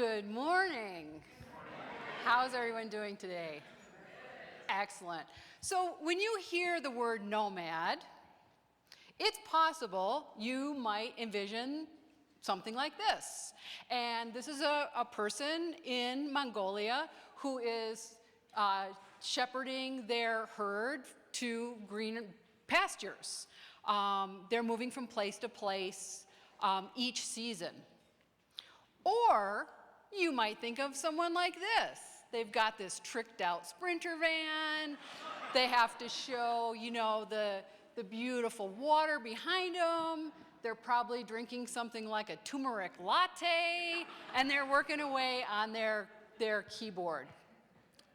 Good morning. How's everyone doing today? Excellent. So when you hear the word nomad, it's possible you might envision something like this. And this is a person in Mongolia who is shepherding their herd to green pastures. They're moving from place to place each season. Or you might think of someone like this. They've got this tricked out Sprinter van. They have to show, the beautiful water behind them. They're probably drinking something like a turmeric latte, and they're working away on their keyboard.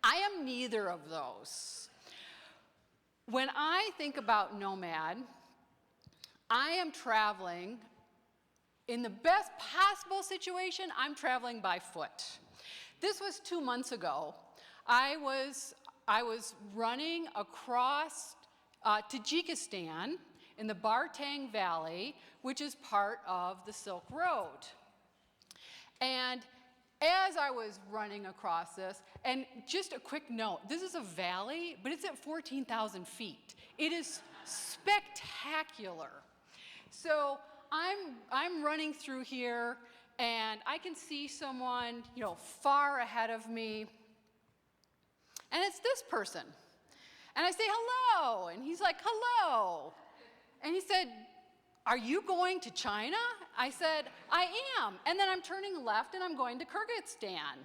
I am neither of those. When I think about nomad, I am traveling. In the best possible situation, I'm traveling by foot. This was 2 months ago. I was running across Tajikistan in the Bartang Valley, which is part of the Silk Road. And as I was running across this, and just a quick note, this is a valley, but it's at 14,000 feet. It is spectacular. So I'm running through here, and I can see someone, far ahead of me, and it's this person. And I say, hello, and he's like, hello. And he said, are you going to China? I said, I am. And then I'm turning left, and I'm going to Kyrgyzstan.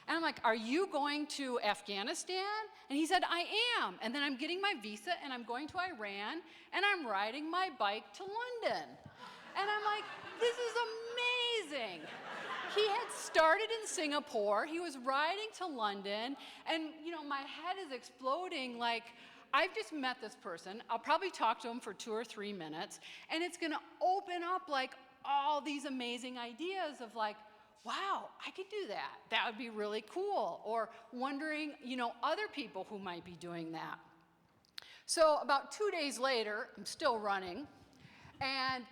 And I'm like, are you going to Afghanistan? And he said, I am. And then I'm getting my visa, and I'm going to Iran, and I'm riding my bike to London. And I'm like, this is amazing. He had started in Singapore, he was riding to London, and my head is exploding like, I've just met this person, I'll probably talk to him for 2 or 3 minutes, and it's gonna open up like all these amazing ideas of like, wow, I could do that. That would be really cool. Or wondering, other people who might be doing that. So about 2 days later, I'm still running, and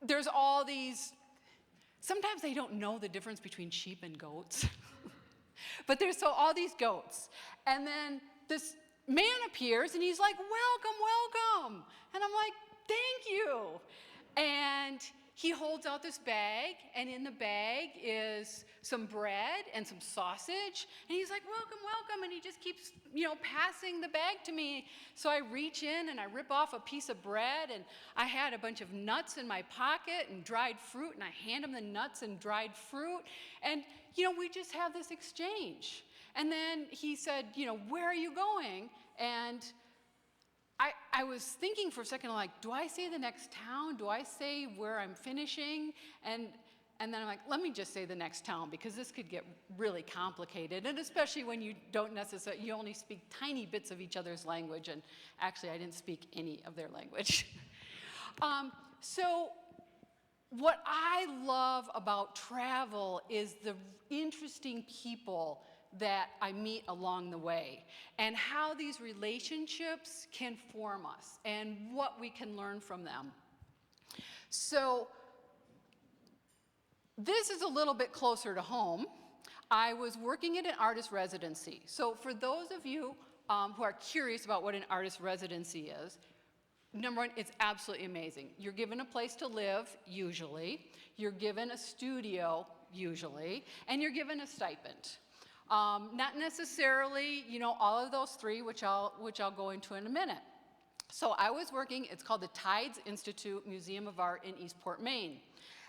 there's all these, sometimes they don't know the difference between sheep and goats. But there's all these goats. And then this man appears and he's like, welcome, welcome. And I'm like, thank you. And he holds out this bag, and in the bag is some bread and some sausage. And he's like, welcome, welcome. And he just keeps, passing the bag to me. So I reach in and I rip off a piece of bread, and I had a bunch of nuts in my pocket and dried fruit, and I hand him the nuts and dried fruit. And, we just have this exchange. And then he said, where are you going? And I was thinking for a second, like, do I say the next town? Do I say where I'm finishing? And then I'm like, let me just say the next town, because this could get really complicated, and especially when you don't necessarily, you only speak tiny bits of each other's language, and actually I didn't speak any of their language. So what I love about travel is the interesting people that I meet along the way, and how these relationships can form us, and what we can learn from them. So this is a little bit closer to home. I was working at an artist residency. So for those of you who are curious about what an artist residency is, number one, it's absolutely amazing. You're given a place to live, usually. You're given a studio, usually. And you're given a stipend. Not necessarily, all of those three, which I'll go into in a minute. So I was working, it's called the Tides Institute Museum of Art in Eastport, Maine.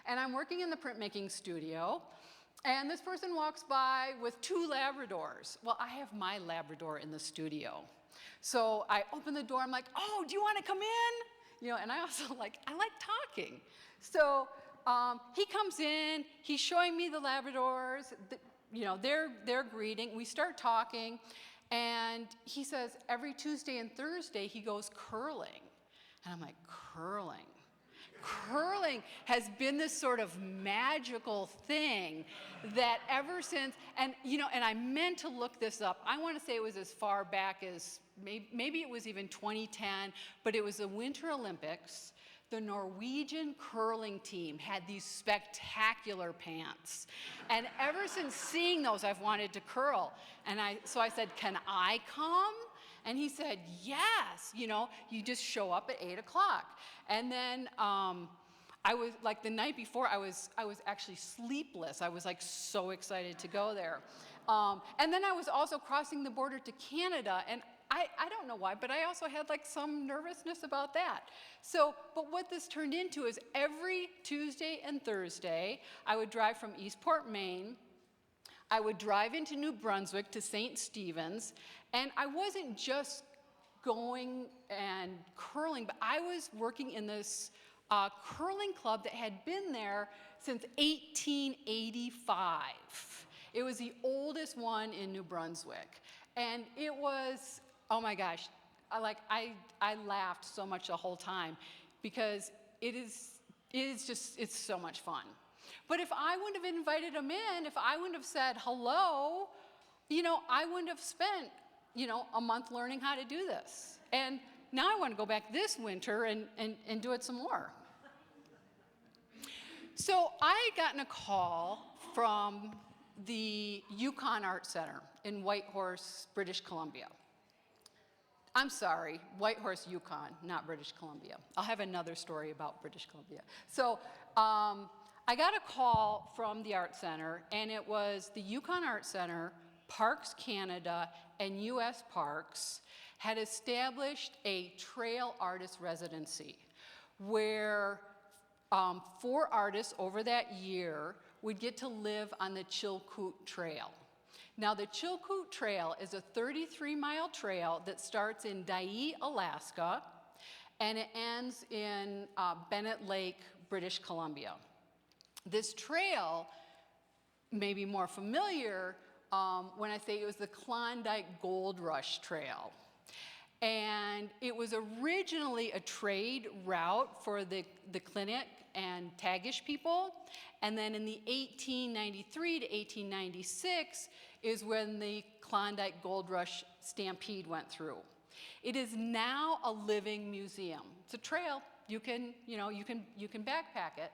And I'm working in the printmaking studio, and this person walks by with 2 Labradors. Well, I have my Labrador in the studio. So I open the door, I'm like, oh, do you want to come in? And I also I like talking. So he comes in, he's showing me the Labradors, they're greeting, we start talking, and he says every Tuesday and Thursday he goes curling. And I'm like, curling? Curling has been this sort of magical thing that ever since, and I meant to look this up. I want to say it was as far back as, maybe it was even 2010, but it was the Winter Olympics. the Norwegian curling team had these spectacular pants. And ever since seeing those, I've wanted to curl. And so I said, can I come? And he said, yes, you know, you just show up at 8 o'clock. And then I was, like the night before, I was actually sleepless. I was like so excited to go there. And then I was also crossing the border to Canada, and I don't know why, but I also had like some nervousness about that. So, but what this turned into is every Tuesday and Thursday, I would drive from Eastport, Maine. I would drive into New Brunswick to St. Stephen's, and I wasn't just going and curling, but I was working in this curling club that had been there since 1885. It was the oldest one in New Brunswick, and it was, oh my gosh, I laughed so much the whole time because it's so much fun. But if I wouldn't have invited them in, if I wouldn't have said hello, you know, I wouldn't have spent, you know, a month learning how to do this. And now I want to go back this winter and do it some more. So I had gotten a call from the Yukon Art Center in Whitehorse, British Columbia. I'm sorry, Whitehorse, Yukon, not British Columbia. I'll have another story about British Columbia. So I got a call from the Art Center, and it was the Yukon Art Center, Parks Canada, and US Parks had established a trail artist residency where 4 artists over that year would get to live on the Chilkoot Trail. Now, the Chilkoot Trail is a 33-mile trail that starts in Dyea, Alaska, and it ends in Bennett Lake, British Columbia. This trail may be more familiar when I say it was the Klondike Gold Rush Trail. And it was originally a trade route for the Clinic and Tagish people. And then in the 1893 to 1896 is when the Klondike Gold Rush Stampede went through. It is now a living museum. It's a trail. You can backpack it.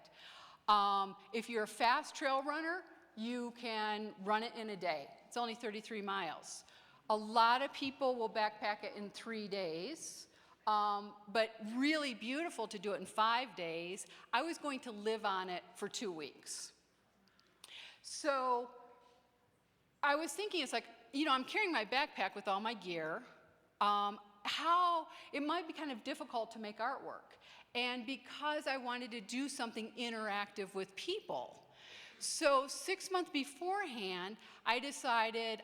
If you're a fast trail runner, you can run it in a day. It's only 33 miles. A lot of people will backpack it in 3 days, but really beautiful to do it in 5 days. I was going to live on it for 2 weeks. So I was thinking, it's like, you know, I'm carrying my backpack with all my gear. How it might be kind of difficult to make artwork. And because I wanted to do something interactive with people. So 6 months beforehand, I decided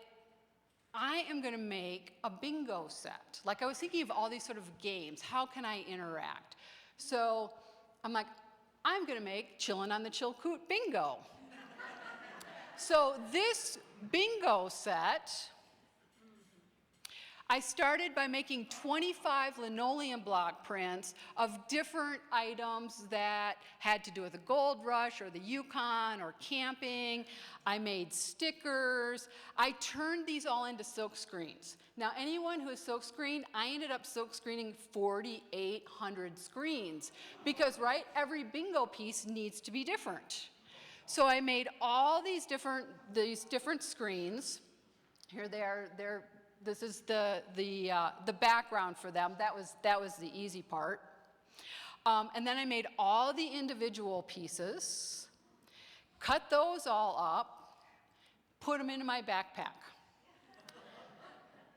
I am going to make a bingo set. Like, I was thinking of all these sort of games. How can I interact? So I'm like, I'm going to make Chillin' on the Chilkoot bingo. So this bingo set, I started by making 25 linoleum block prints of different items that had to do with the gold rush or the Yukon or camping. I made stickers. I turned these all into silk screens. Now, anyone who has silk screened, I ended up silk screening 4,800 screens because, right, every bingo piece needs to be different. So I made all these different screens. Here they are. This is the background for them. That was the easy part. And then I made all the individual pieces, cut those all up, put them into my backpack.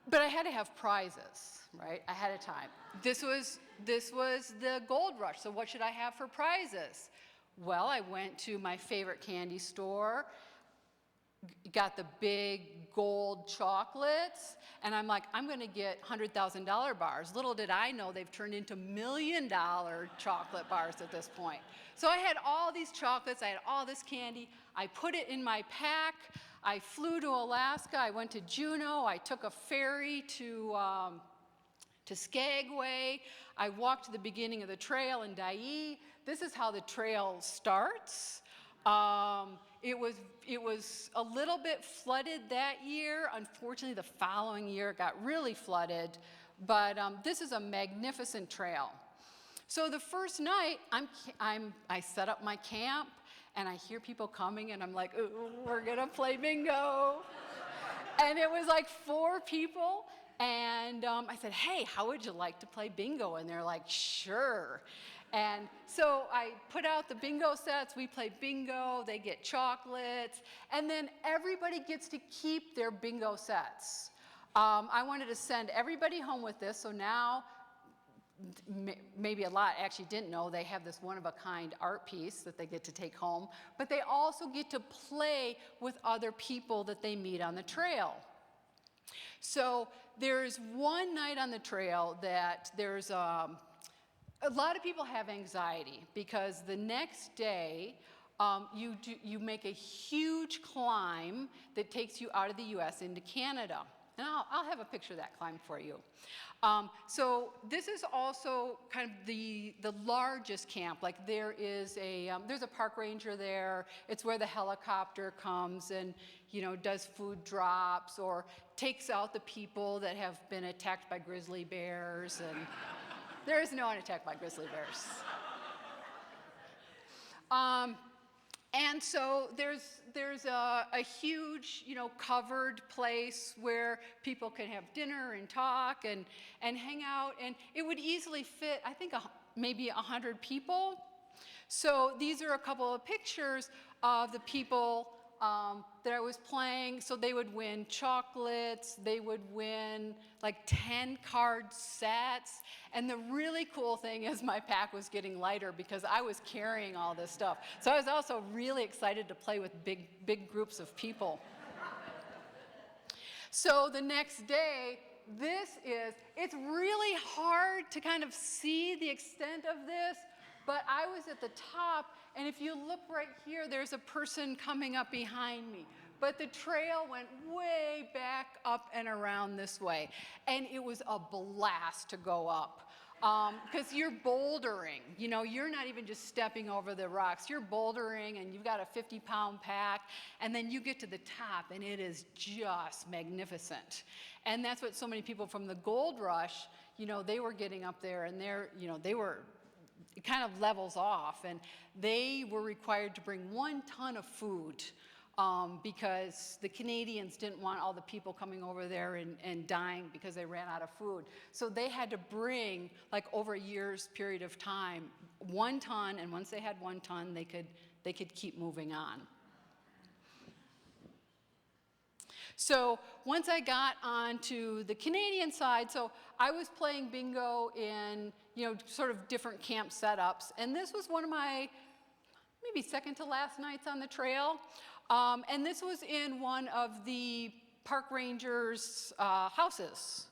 But I had to have prizes, right, ahead of time. This was the gold rush, so what should I have for prizes? Well, I went to my favorite candy store, got the big gold chocolates, and I'm like, I'm going to get $100,000 bars. Little did I know they've turned into $1 million chocolate bars at this point. So I had all these chocolates, I had all this candy. I put it in my pack. I flew to Alaska. I went to Juneau. I took a ferry to Skagway. I walked to the beginning of the trail in Dyea. This is how the trail starts. It was a little bit flooded that year. Unfortunately, the following year it got really flooded. But this is a magnificent trail. So the first night, I set up my camp, and I hear people coming, and I'm like, ooh, we're gonna play bingo. And it was like 4 people, and I said, hey, how would you like to play bingo? And they're like, sure. And so I put out the bingo sets, we play bingo, they get chocolates, and then everybody gets to keep their bingo sets. I wanted to send everybody home with this, so now maybe a lot actually didn't know they have this one-of-a-kind art piece that they get to take home, but they also get to play with other people that they meet on the trail. So there's one night on the trail that there's a lot of people have anxiety because the next day you make a huge climb that takes you out of the US into Canada. And I'll have a picture of that climb for you. So this is also kind of the largest camp. Like there's a park ranger there. It's where the helicopter comes and does food drops or takes out the people that have been attacked by grizzly bears. And there is no one attacked by grizzly bears. And so there's a huge, covered place where people can have dinner and talk and hang out, and it would easily fit, I think, maybe 100 people. So these are a couple of pictures of the people that I was playing. So they would win chocolates, they would win like 10 card sets, and the really cool thing is my pack was getting lighter because I was carrying all this stuff. So I was also really excited to play with big groups of people. So the next day, it's really hard to kind of see the extent of this, but I was at the top, and if you look right here, there's a person coming up behind me. But the trail went way back up and around this way, and it was a blast to go up. Because you're bouldering, you're not even just stepping over the rocks, you're bouldering and you've got a 50-pound pack, and then you get to the top and it is just magnificent. And that's what so many people from the gold rush, they were getting up there and it kind of levels off, and they were required to bring 1 ton of food because the Canadians didn't want all the people coming over there and dying because they ran out of food. So they had to bring, like over a year's period of time, 1 ton, and once they had 1 ton, they could keep moving on. So once I got onto the Canadian side, so I was playing bingo in, sort of different camp setups, and this was one of my maybe second to last nights on the trail. And this was in one of the park rangers' houses.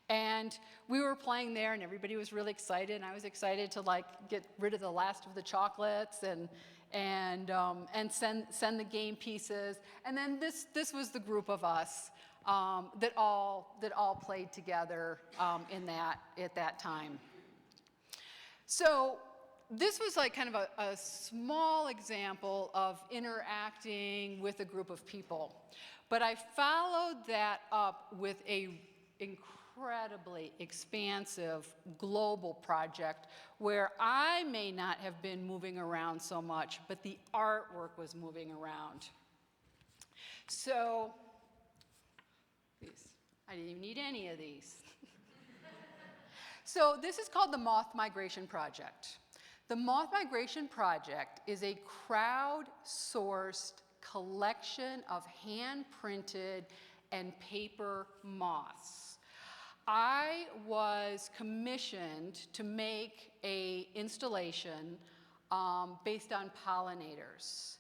And we were playing there, and everybody was really excited, and I was excited to get rid of the last of the chocolates and send the game pieces. And then this was the group of us that all played together at that time. So this was like kind of a small example of interacting with a group of people. But I followed that up with a incredibly expansive global project where I may not have been moving around so much, but the artwork was moving around. So, I didn't even need any of these. So this is called the Moth Migration Project. The Moth Migration Project is a crowd-sourced collection of hand-printed and paper moths. I was commissioned to make an installation based on pollinators.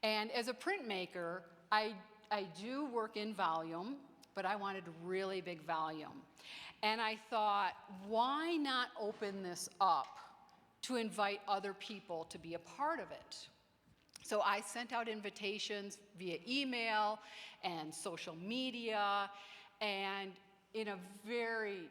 And as a printmaker, I do work in volume, but I wanted really big volume. And I thought, why not open this up to invite other people to be a part of it? So I sent out invitations via email and social media, and in a very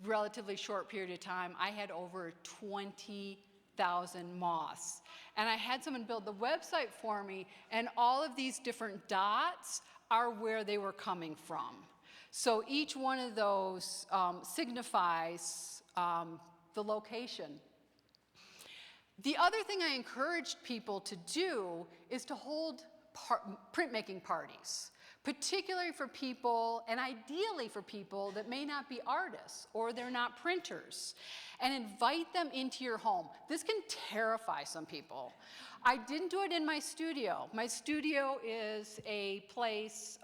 relatively short period of time, I had over 20,000 moths. And I had someone build the website for me, and all of these different dots are where they were coming from. So each one of those signifies the location The other thing I encouraged people to do is to hold printmaking parties, particularly for people, and ideally for people that may not be artists or they're not printers, and invite them into your home. This can terrify some people. I didn't do it in my studio. My studio is a place,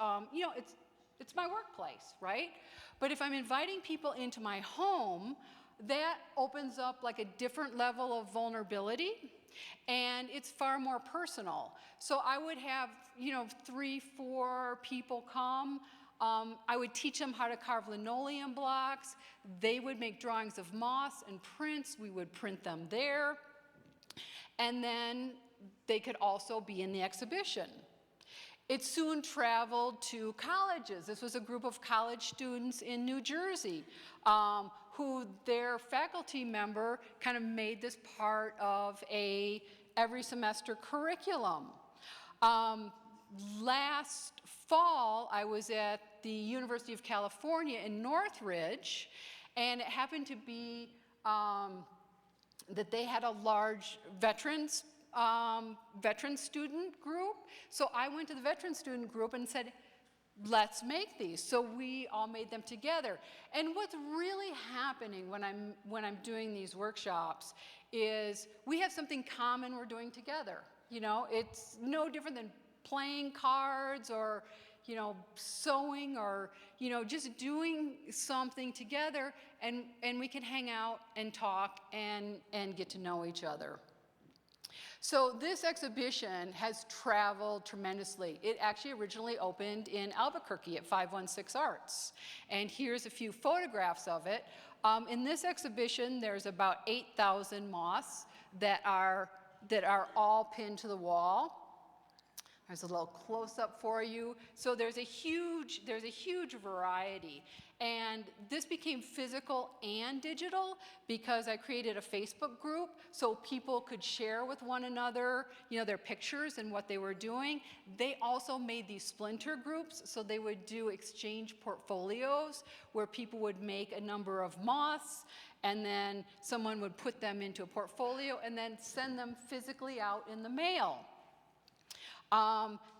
it's my workplace, right? But if I'm inviting people into my home, that opens up like a different level of vulnerability, and it's far more personal. So I would have, 3, 4 people come. I would teach them how to carve linoleum blocks. They would make drawings of moss and prints. We would print them there. And then they could also be in the exhibition. It soon traveled to colleges. This was a group of college students in New Jersey who their faculty member kind of made this part of a every semester curriculum. Last fall, I was at the University of California in Northridge, and it happened to be that they had a large veteran student group. So I went to the veteran student group and said, let's make these. So we all made them together. And what's really happening when I'm doing these workshops is we have something common we're doing together. It's no different than playing cards or, sewing or, just doing something together, and we can hang out and talk and get to know each other. So this exhibition has traveled tremendously. It actually originally opened in Albuquerque at 516 Arts. And here's a few photographs of it. In this exhibition, there's about 8,000 moths that are all pinned to the wall. There's a little close-up for you. So there's a huge variety. And this became physical and digital because I created a Facebook group so people could share with one another, their pictures and what they were doing. They also made these splinter groups, so they would do exchange portfolios where people would make a number of moths, and then someone would put them into a portfolio and then send them physically out in the mail.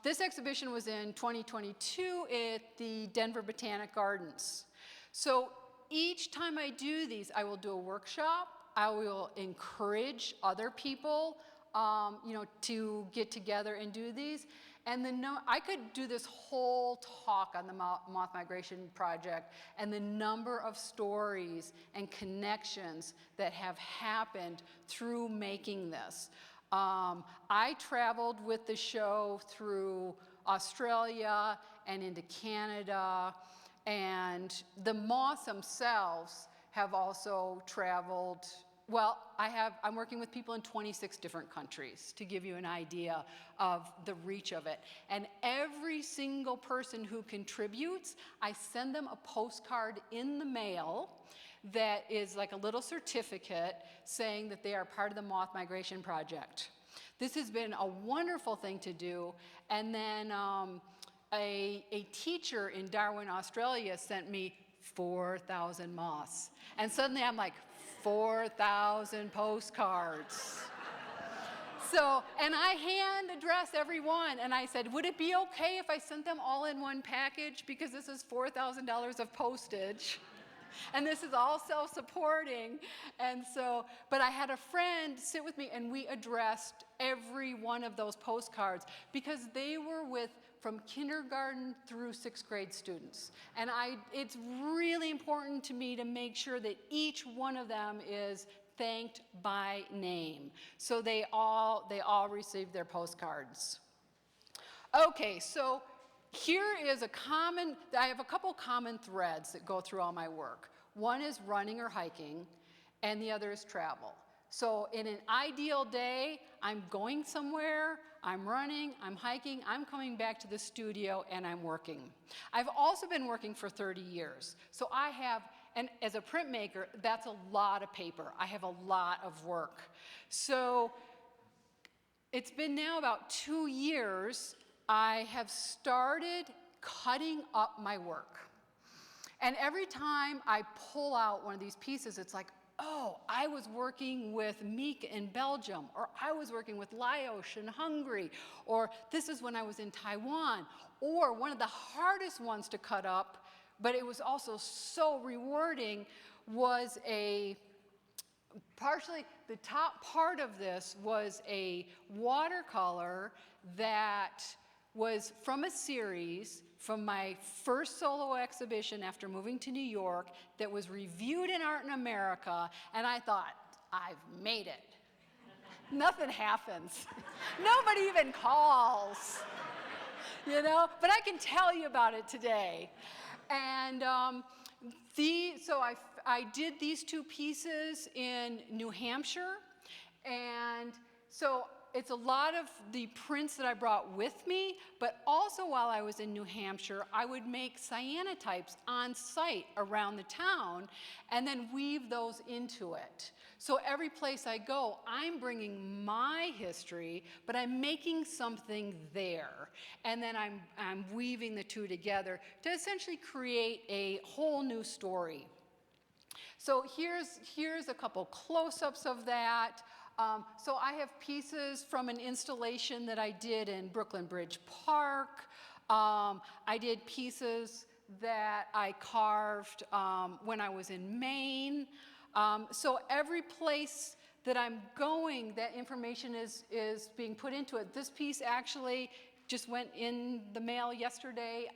This exhibition was in 2022 at the Denver Botanic Gardens. So each time I do these, I will do a workshop. I will encourage other people, to get together and do these. And I could do this whole talk on the Moth Migration Project and the number of stories and connections that have happened through making this. I traveled with the show through Australia and into Canada, and the moths themselves have also traveled. Well, I'm working with people in 26 different countries to give you an idea of the reach of it. And every single person who contributes, I send them a postcard in the mail that is like a little certificate saying that they are part of the Moth Migration Project. This has been a wonderful thing to do. And then a teacher in Darwin, Australia sent me 4,000 moths. And suddenly I'm like, 4,000 postcards. So, and I hand address every one, and I said, would it be okay if I sent them all in one package? Because this is $4,000 of postage. And this is all self-supporting. And so, but I had a friend sit with me, and we addressed every one of those postcards because they were from kindergarten through 6th grade students. And it's really important to me to make sure that each one of them is thanked by name. So they all received their postcards. Okay, so here is I have a couple common threads that go through all my work. One is running or hiking, and the other is travel. So in an ideal day, I'm going somewhere, I'm running, I'm hiking, I'm coming back to the studio, and I'm working. I've also been working for 30 years. So and as a printmaker, that's a lot of paper. I have a lot of work. So it's been now about 2 years, I have started cutting up my work. And every time I pull out one of these pieces, it's like, oh, I was working with Meek in Belgium, or I was working with Laos in Hungary, or this is when I was in Taiwan, or one of the hardest ones to cut up, but it was also so rewarding, was partially the top part of this was a watercolor that was from a series from my first solo exhibition after moving to New York that was reviewed in Art in America, and I thought, I've made it. Nothing happens. Nobody even calls, you know? But I can tell you about it today. And so I did these two pieces in New Hampshire, and so it's a lot of the prints that I brought with me, but also while I was in New Hampshire, I would make cyanotypes on site around the town and then weave those into it. So every place I go, I'm bringing my history, but I'm making something there. And then I'm weaving the two together to essentially create a whole new story. So here's a couple close-ups of that. So I have pieces from an installation that I did in Brooklyn Bridge Park. I did pieces that I carved when I was in Maine. So every place that I'm going, that information is being put into it. This piece actually just went in the mail yesterday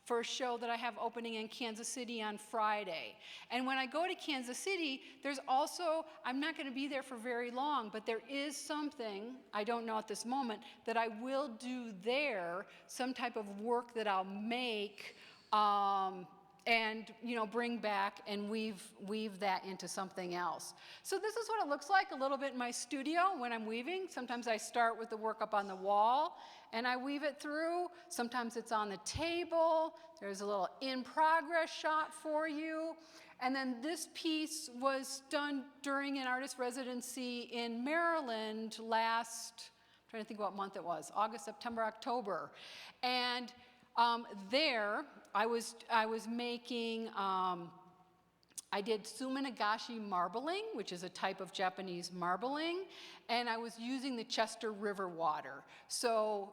for a show that I have opening in Kansas City on Friday. And when I go to Kansas City, there's also, I'm not going to be there for very long, but there is something, I don't know at this moment, that I will do there, some type of work that I'll make and bring back and weave that into something else. So this is what it looks like a little bit in my studio when I'm weaving. Sometimes I start with the work up on the wall and I weave it through. Sometimes it's on the table. There's a little in progress shot for you. And then this piece was done during an artist residency in Maryland I'm trying to think what month it was, August, September, October. And there, I was making, I did suminagashi marbling, which is a type of Japanese marbling, and I was using the Chester River water. So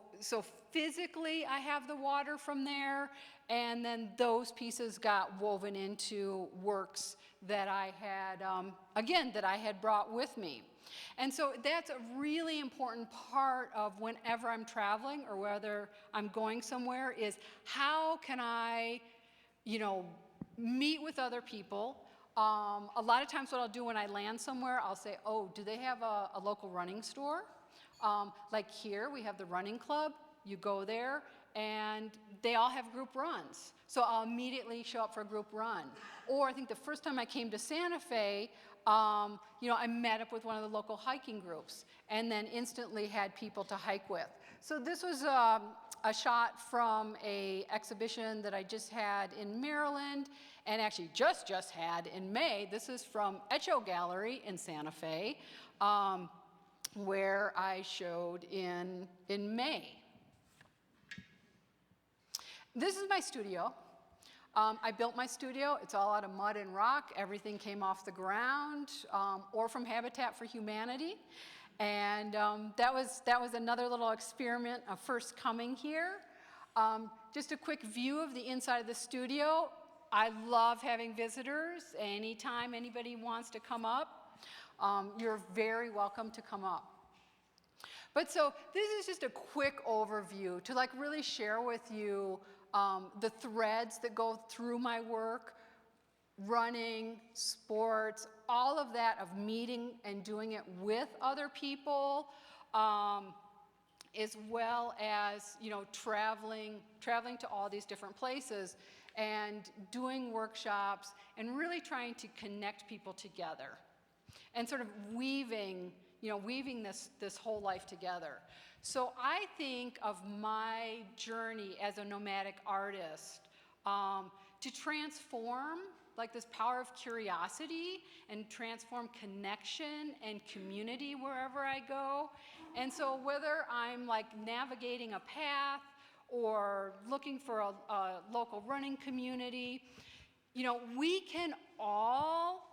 physically, I have the water from there, and then those pieces got woven into works that I had, again, that I had brought with me. And so that's a really important part of whenever I'm traveling or whether I'm going somewhere is how can I, meet with other people. A lot of times what I'll do when I land somewhere, I'll say, oh, do they have a local running store? Like here, we have the running club. You go there, and they all have group runs. So I'll immediately show up for a group run. Or I think the first time I came to Santa Fe, I met up with one of the local hiking groups and then instantly had people to hike with. So this was a shot from an exhibition that I just had in Maryland and actually just had in May. This is from Echo Gallery in Santa Fe, where I showed in May. This is my studio. I built my studio. It's all out of mud and rock. Everything came off the ground or from Habitat for Humanity. And that was another little experiment of first coming here. Just a quick view of the inside of the studio. I love having visitors. Anytime anybody wants to come up, you're very welcome to come up. But so this is just a quick overview to really share with you the threads that go through my work, running, sports, all of that of meeting and doing it with other people, as well as traveling to all these different places and doing workshops and really trying to connect people together and sort of weaving this whole life together. So I think of my journey as a nomadic artist to transform this power of curiosity and transform connection and community wherever I go. And so whether I'm navigating a path or looking for a local running community, we can all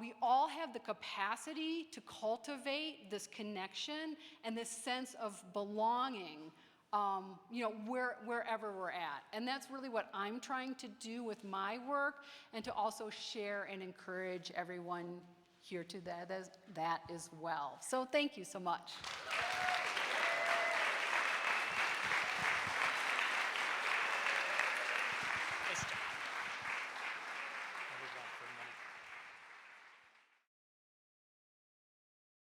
We all have the capacity to cultivate this connection and this sense of belonging, wherever we're at. And that's really what I'm trying to do with my work, and to also share and encourage everyone here to that as well. So thank you so much.